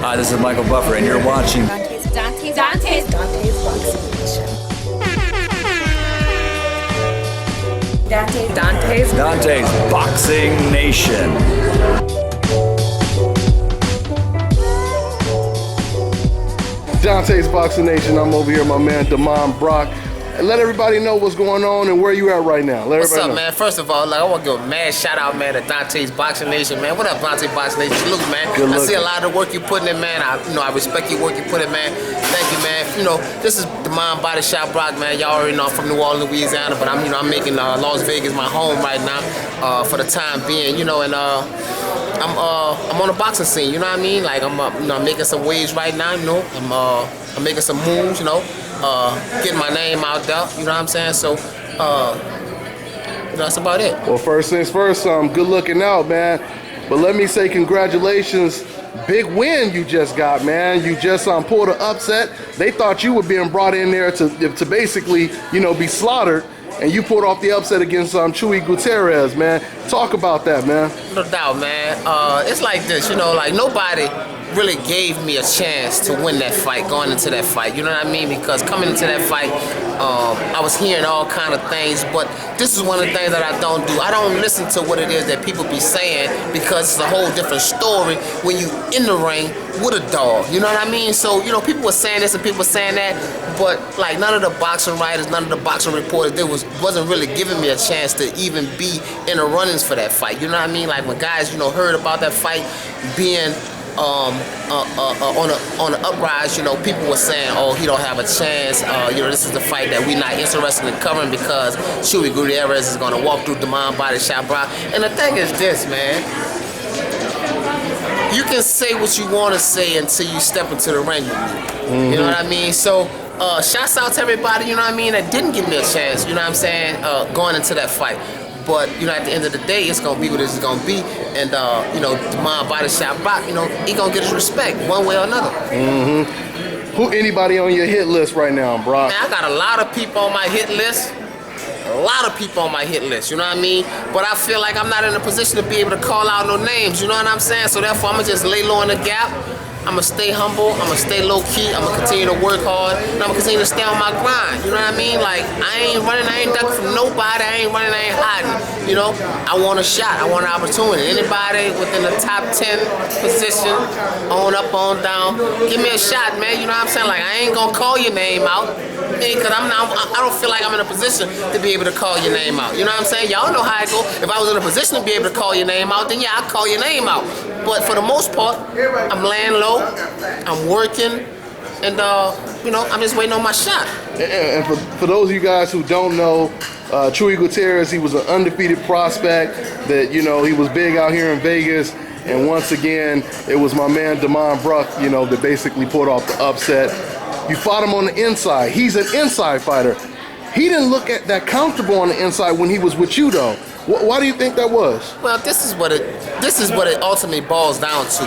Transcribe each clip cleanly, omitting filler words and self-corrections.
Hi, this is Michael Buffer, and you're watching DONTAE'S Boxing Nation. DONTAE'S Boxing Nation. I'm over here with my man Damon Brock. And let everybody know what's going on and where you at right now. Let What's up, know. man? First of all, I want to give a mad shout out, man, to DONTAE'S Boxing Nation, man. What up, DONTAE'S Boxing Nation? Look, man, I see a lot of the work you putting in, man. I respect your work you put in, man. Thank you, man. This is Damon Body Shop Brock, man. Y'all already know I'm from New Orleans, Louisiana, but I'm making Las Vegas my home right now for the time being, and I'm on the boxing scene, you know what I mean? Like I'm making some waves right now, I'm making some moves, getting my name out there, you know what I'm saying? So, that's about it. Well, first things first, good looking out, man. But let me say congratulations. Big win you just got, man. You just pulled an upset. They thought you were being brought in there to basically, be slaughtered. And you pulled off the upset against Chuy Gutierrez, man. Talk about that, man. No doubt, man. It's like this, like nobody really gave me a chance to win that fight, going into that fight, you know what I mean? Because coming into that fight, I was hearing all kind of things, but this is one of the things that I don't do. I don't listen to what it is that people be saying, because it's a whole different story when you in the ring with a dog, you know what I mean? So, people were saying this and people were saying that, but like none of the boxing writers, none of the boxing reporters, wasn't really giving me a chance to even be in the runnings for that fight, you know what I mean? Like when guys, heard about that fight being on the uprise, people were saying, oh, he don't have a chance, this is the fight that we're not interested in covering because Chuy Gutierrez is going to walk through Damon Body Shop Brock. And the thing is this, man, you can say what you want to say until you step into the ring. You know what I mean? So shouts out to everybody, that didn't give me a chance, you know what I'm saying, going into that fight. But, at the end of the day, it's going to be what it's going to be. And, Damon Body Shop Brock, he going to get his respect one way or another. Who anybody on your hit list right now, Brock? Man, I got a lot of people on my hit list. A lot of people on my hit list, you know what I mean? But I feel like I'm not in a position to be able to call out no names, you know what I'm saying? So therefore, I'm going to just lay low in the gap. I'm going to stay humble, I'm going to stay low-key, I'm going to continue to work hard, and I'm going to continue to stay on my grind, you know what I mean? Like, I ain't running, I ain't ducking from nobody, I ain't running, I ain't hiding, I want a shot, I want an opportunity. Anybody within the top 10 position, on up, on down, give me a shot, man, you know what I'm saying? Like, I ain't going to call your name out, because I don't feel like I'm in a position to be able to call your name out, you know what I'm saying? Y'all know how I go. If I was in a position to be able to call your name out, then yeah, I'd call your name out. But for the most part, I'm laying low, I'm working, and I'm just waiting on my shot. And for those of you guys who don't know, Chuy Gutierrez, he was an undefeated prospect that, he was big out here in Vegas. And once again, it was my man Damon Brock, that basically pulled off the upset. You fought him on the inside. He's an inside fighter. He didn't look that comfortable on the inside when he was with you, though. Why do you think that was? Well, this is what it ultimately boils down to.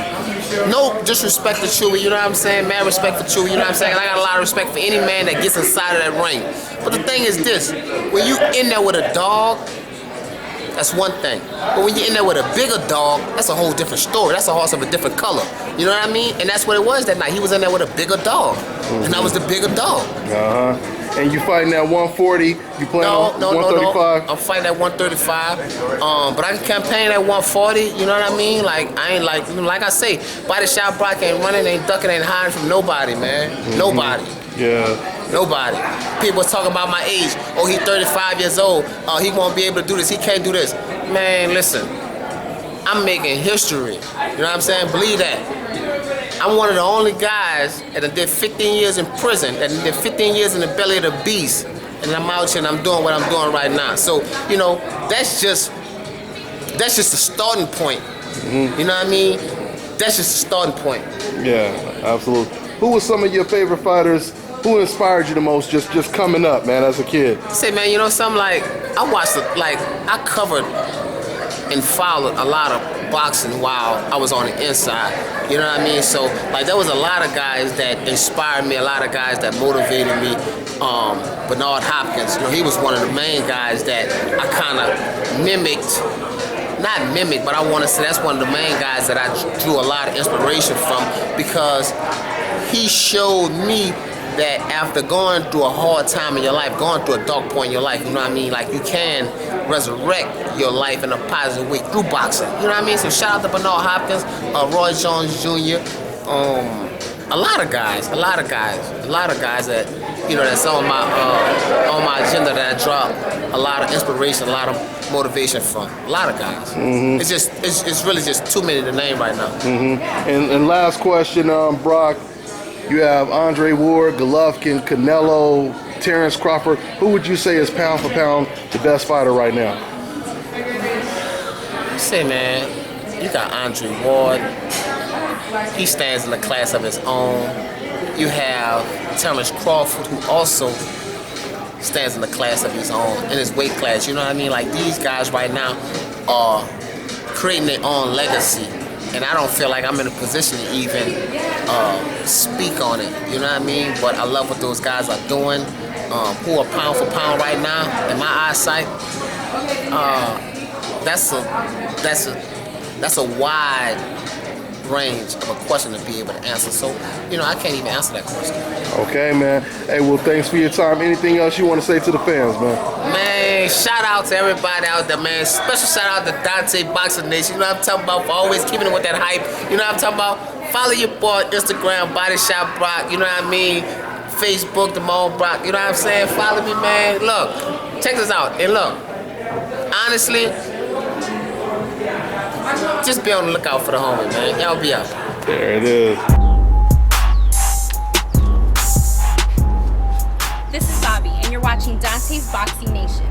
No disrespect to Chuy, you know what I'm saying? Mad respect for Chuy, you know what I'm saying? I got a lot of respect for any man that gets inside of that ring. But the thing is this, when you in there with a dog, that's one thing. But when you're in there with a bigger dog, that's a whole different story. That's a horse of a different color. You know what I mean? And that's what it was that night. He was in there with a bigger dog. And I was the bigger dog. And you fighting at 140, you playing on 135? No. I'm fighting at 135. But I can campaign at 140, you know what I mean? Like, I ain't like I say, Body Shop Brock ain't running, ain't ducking, ain't hiding from nobody, man. Nobody. Yeah. Nobody. People was talking about my age. Oh, he's 35 years old. He won't be able to do this. He can't do this. Man, listen. I'm making history. You know what I'm saying? Believe that. I'm one of the only guys that did 15 years in prison, that did 15 years in the belly of the beast, and I'm out here and I'm doing what I'm doing right now. So, that's just the starting point. You know what I mean? That's just the starting point. Yeah, absolutely. Who was some of your favorite fighters? Who inspired you the most just coming up, man, as a kid? Say, man, something like, I covered and followed a lot of boxing while I was on the inside. You know what I mean? So, like, there was a lot of guys that inspired me, a lot of guys that motivated me. Bernard Hopkins, he was one of the main guys that I kind of mimicked not mimic, but I want to say that's one of the main guys that I drew a lot of inspiration from, because he showed me that after going through a hard time in your life, going through a dark point in your life, you know what I mean? Like, you can resurrect your life in a positive way through boxing. You know what I mean? So shout out to Bernard Hopkins, Roy Jones Jr., a lot of guys that, you know, that's on my agenda that I drop a lot of inspiration, a lot of motivation from. A lot of guys. It's really just too many to name right now. And last question, Brock. You have Andre Ward, Golovkin, Canelo, Terrence Crawford. Who would you say is pound for pound the best fighter right now? Say, man, you got Andre Ward. He stands in a class of his own. You have Terrence Crawford, who also stands in the class of his own, in his weight class. You know what I mean? Like, these guys right now are creating their own legacy. And I don't feel like I'm in a position to even speak on it, you know what I mean? But I love what those guys are doing, who are pound for pound right now, in my eyesight. That's a wide range of a question to be able to answer. So, you know, I can't even answer that question. Okay, man. Hey, well, thanks for your time. Anything else you want to say to the fans, man? Man, shout out to everybody out there, man. Special shout out to Dante Boxing Nation. You know what I'm talking about? For always keeping it with that hype. You know what I'm talking about? Follow your boy, Instagram, Body Shop Brock. You know what I mean? Facebook, Damone Brock. You know what I'm saying? Follow me, man. Look, check this out. And look, honestly, just be on the lookout for the homie, man. Y'all be out. There it is. This is Bobby, and you're watching Dante's Boxing Nation.